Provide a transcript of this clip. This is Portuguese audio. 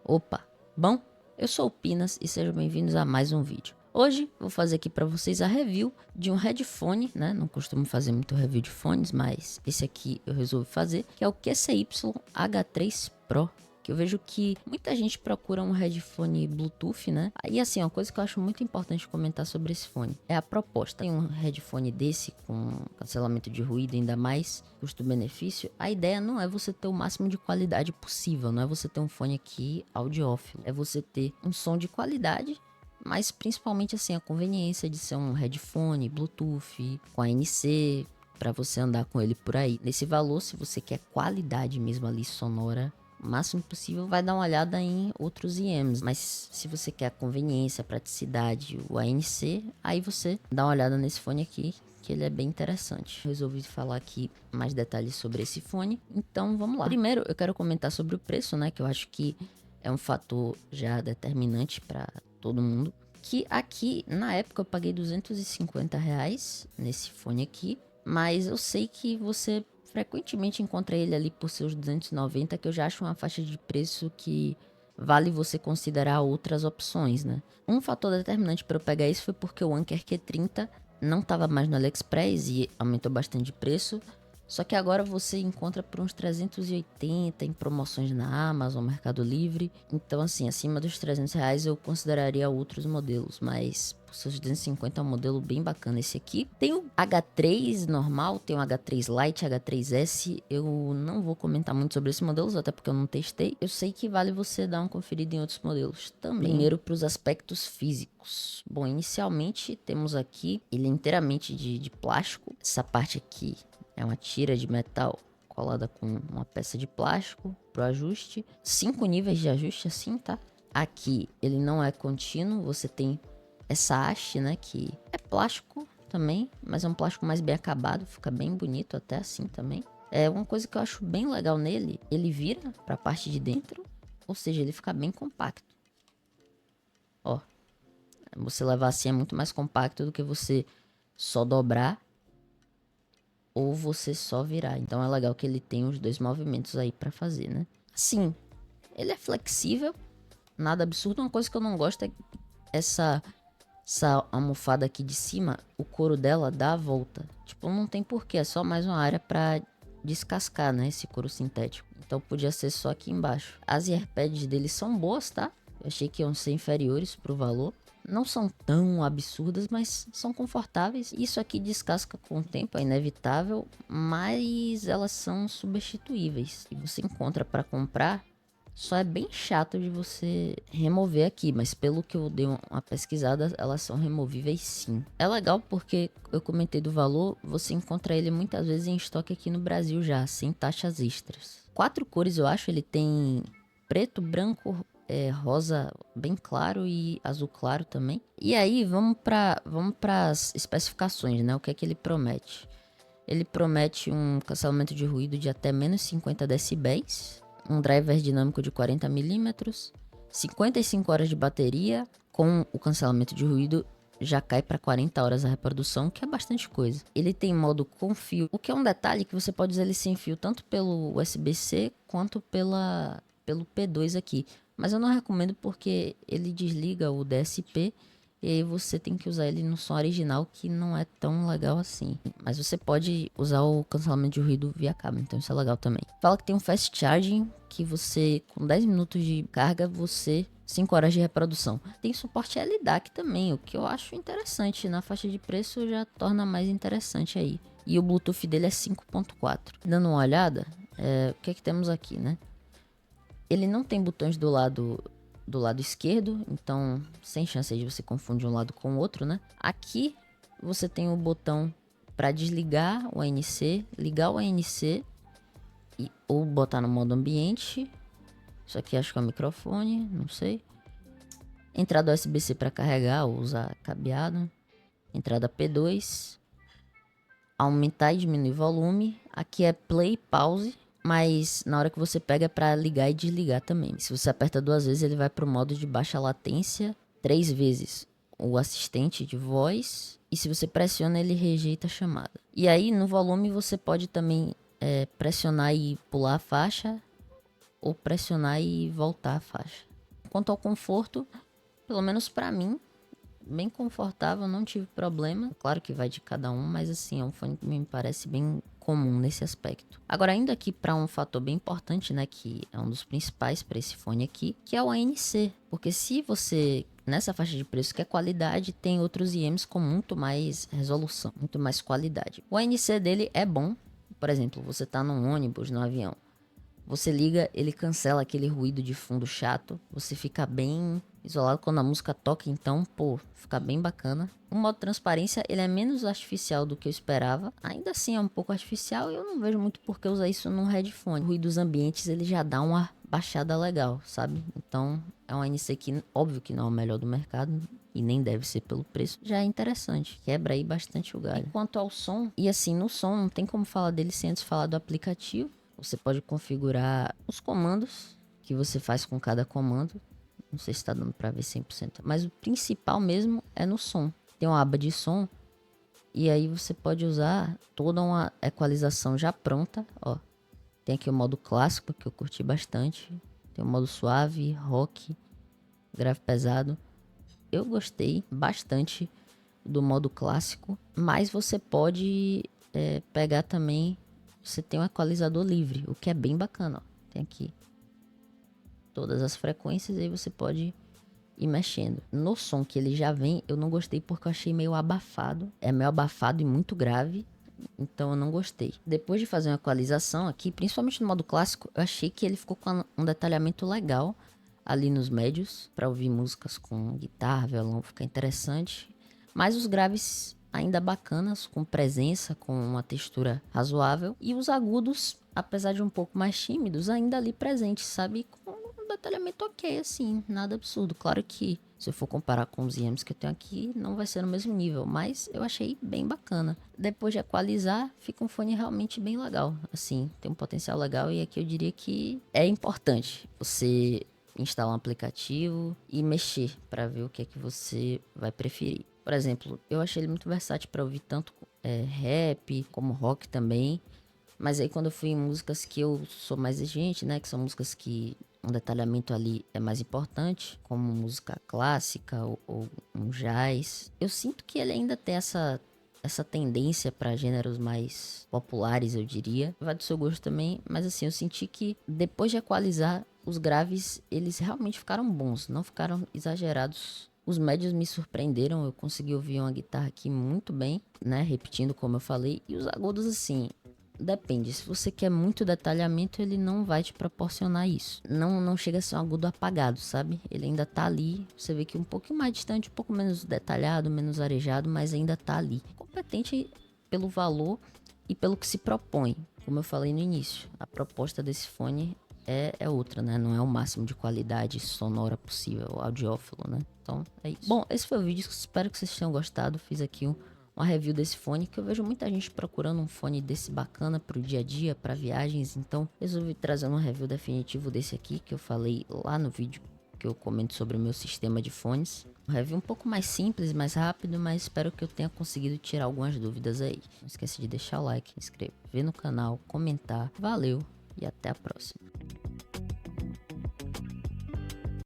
Opa, bom? Eu sou o Pinas e sejam bem-vindos a mais um vídeo. Hoje vou fazer aqui para vocês a review de um headphone, né? Não costumo fazer muito review de fones, mas esse aqui eu resolvi fazer, que é o QCY H3 Pro. Que eu vejo que muita gente procura um headphone Bluetooth, né? E assim, uma coisa que eu acho muito importante comentar sobre esse fone é a proposta. Em um headphone desse, com cancelamento de ruído, ainda mais custo-benefício, a ideia não é você ter o máximo de qualidade possível, não é você ter um fone aqui audiófilo, é você ter um som de qualidade, mas principalmente assim, a conveniência de ser um headphone Bluetooth, com ANC, para você andar com ele por aí. Nesse valor, se você quer qualidade mesmo ali sonora, o máximo possível, vai dar uma olhada em outros IEMs. Mas se você quer a conveniência, a praticidade, o ANC, aí você dá uma olhada nesse fone aqui, que ele é bem interessante. Resolvi falar aqui mais detalhes sobre esse fone, então vamos lá. Primeiro, eu quero comentar sobre o preço, né, que eu acho que é um fator já determinante para todo mundo. Que aqui, na época, eu paguei R$ 250 nesse fone aqui, mas eu sei que você frequentemente encontra ele ali por seus 290, que eu já acho uma faixa de preço que vale você considerar outras opções, né? Um fator determinante para eu pegar isso foi porque o Anker Q30 não estava mais no AliExpress e aumentou bastante de preço. Só que agora você encontra por uns 380 em promoções na Amazon, Mercado Livre. Então, assim, acima dos R$ 300 eu consideraria outros modelos, mas por seus 250 é um modelo bem bacana esse aqui. Tem o H3 normal, tem o H3 Lite, H3S. Eu não vou comentar muito sobre esses modelos, até porque eu não testei. Eu sei que vale você dar uma conferida em outros modelos também. Primeiro, para os aspectos físicos. Bom, inicialmente temos aqui ele inteiramente de plástico. Essa parte aqui é uma tira de metal colada com uma peça de plástico pro ajuste. 5 níveis de ajuste assim, tá? Aqui ele não é contínuo, você tem essa haste, né, que é plástico também, mas é um plástico mais bem acabado, fica bem bonito até assim também. É uma coisa que eu acho bem legal nele, ele vira pra parte de dentro, ou seja, ele fica bem compacto. Ó, você levar assim é muito mais compacto do que você só dobrar ou você só virar. Então é legal que ele tem os dois movimentos aí pra fazer, né? Sim, ele é flexível, nada absurdo. Uma coisa que eu não gosto é essa almofada aqui de cima, o couro dela dá a volta. Tipo, não tem porquê, é só mais uma área pra descascar, né, esse couro sintético. Então podia ser só aqui embaixo. As earpads dele são boas, tá? Eu achei que iam ser inferiores pro valor. Não são tão absurdas, mas são confortáveis. Isso aqui descasca com o tempo, é inevitável, mas elas são substituíveis. E você encontra para comprar, só é bem chato de você remover aqui, mas pelo que eu dei uma pesquisada, elas são removíveis sim. É legal porque eu comentei do valor, você encontra ele muitas vezes em estoque aqui no Brasil já, sem taxas extras. 4 cores eu acho, ele tem preto, branco, rosa bem claro e azul claro também. E aí, vamos para as especificações, né? O que é que ele promete? Ele promete um cancelamento de ruído de até menos 50 decibéis, um driver dinâmico de 40 milímetros, 55 horas de bateria, com o cancelamento de ruído já cai para 40 horas a reprodução, que é bastante coisa. Ele tem modo com fio, o que é um detalhe que você pode usar ele sem fio, tanto pelo USB-C quanto pelo P2 aqui. Mas eu não recomendo porque ele desliga o DSP e aí você tem que usar ele no som original, que não é tão legal assim. Mas você pode usar o cancelamento de ruído via cabo, então isso é legal também. Fala que tem um fast charging, que você, com 10 minutos de carga, você 5 horas de reprodução. Tem suporte LDAC também, o que eu acho interessante. Na faixa de preço já torna mais interessante aí. E o Bluetooth dele é 5.4. Dando uma olhada, o que é que temos aqui, né? Ele não tem botões do lado esquerdo, então sem chance de você confundir um lado com o outro, né? Aqui você tem o botão para desligar o ANC, ligar o ANC ou botar no modo ambiente. Isso aqui acho que é o microfone, não sei. Entrada USB-C para carregar ou usar cabeado. Entrada P2. Aumentar e diminuir volume. Aqui é play, pause. Mas na hora que você pega é para ligar e desligar também. Se você aperta 2 vezes, ele vai para o modo de baixa latência. 3 vezes o assistente de voz. E se você pressiona, ele rejeita a chamada. E aí no volume você pode também pressionar e pular a faixa. Ou pressionar e voltar a faixa. Quanto ao conforto, pelo menos pra mim, bem confortável, não tive problema. Claro que vai de cada um, mas assim, é um fone que me parece bem comum nesse aspecto. Agora, indo aqui para um fator bem importante, né, que é um dos principais para esse fone aqui, que é o ANC. Porque se você, nessa faixa de preço quer qualidade, tem outros IEMs com muito mais resolução, muito mais qualidade. O ANC dele é bom. Por exemplo, você tá num ônibus, no avião. Você liga, ele cancela aquele ruído de fundo chato. Você fica bem isolado quando a música toca, então, pô, fica bem bacana. O modo transparência, ele é menos artificial do que eu esperava. Ainda assim é um pouco artificial e eu não vejo muito por que usar isso num headphone. O ruído dos ambientes, ele já dá uma baixada legal, sabe? Então, é um ANC que, óbvio que não é o melhor do mercado. E nem deve ser pelo preço, já é interessante. Quebra aí bastante o galho. E quanto ao som, e assim, no som, não tem como falar dele sem antes falar do aplicativo. Você pode configurar os comandos que você faz com cada comando. Não sei se está dando para ver 100%. Mas o principal mesmo é no som. Tem uma aba de som. E aí você pode usar toda uma equalização já pronta. Ó, tem aqui o modo clássico, que eu curti bastante. Tem o modo suave, rock, grave pesado. Eu gostei bastante do modo clássico. Mas você pode pegar também... Você tem um equalizador livre, o que é bem bacana, ó. Tem aqui todas as frequências e aí você pode ir mexendo. No som que ele já vem, eu não gostei porque eu achei meio abafado. É meio abafado e muito grave, então eu não gostei. Depois de fazer uma equalização aqui, principalmente no modo clássico, eu achei que ele ficou com um detalhamento legal ali nos médios, para ouvir músicas com guitarra, violão, fica interessante. Mas os graves ainda bacanas, com presença, com uma textura razoável. E os agudos, apesar de um pouco mais tímidos, ainda ali presentes, sabe? Com um detalhamento ok, assim, nada absurdo. Claro que, se eu for comparar com os IEMs que eu tenho aqui, não vai ser no mesmo nível, mas eu achei bem bacana. Depois de equalizar, fica um fone realmente bem legal. Assim, tem um potencial legal e aqui eu diria que é importante você instalar um aplicativo e mexer para ver o que é que você vai preferir. Por exemplo, eu achei ele muito versátil para ouvir tanto rap como rock também. Mas aí quando eu fui em músicas que eu sou mais exigente, né? Que são músicas que um detalhamento ali é mais importante, como música clássica ou um jazz. Eu sinto que ele ainda tem essa tendência para gêneros mais populares, eu diria. Vai do seu gosto também, mas assim, eu senti que depois de equalizar, os graves, eles realmente ficaram bons, não ficaram exagerados. Os médios me surpreenderam, eu consegui ouvir uma guitarra aqui muito bem, né? Repetindo como eu falei. E os agudos, assim, depende. Se você quer muito detalhamento, ele não vai te proporcionar isso. Não chega a ser um agudo apagado, sabe? Ele ainda tá ali. Você vê que um pouquinho mais distante, um pouco menos detalhado, menos arejado, mas ainda tá ali. Competente pelo valor e pelo que se propõe. Como eu falei no início, a proposta desse fone é outra, né? Não é o máximo de qualidade sonora possível, audiófilo, né? Então, é isso. Bom, esse foi o vídeo, espero que vocês tenham gostado. Fiz aqui uma review desse fone, que eu vejo muita gente procurando um fone desse bacana pro dia a dia, para viagens. Então, resolvi trazer um review definitivo desse aqui, que eu falei lá no vídeo que eu comento sobre o meu sistema de fones. Um review um pouco mais simples, mais rápido, mas espero que eu tenha conseguido tirar algumas dúvidas aí. Não esqueça de deixar o like, se inscrever no canal, comentar. Valeu e até a próxima.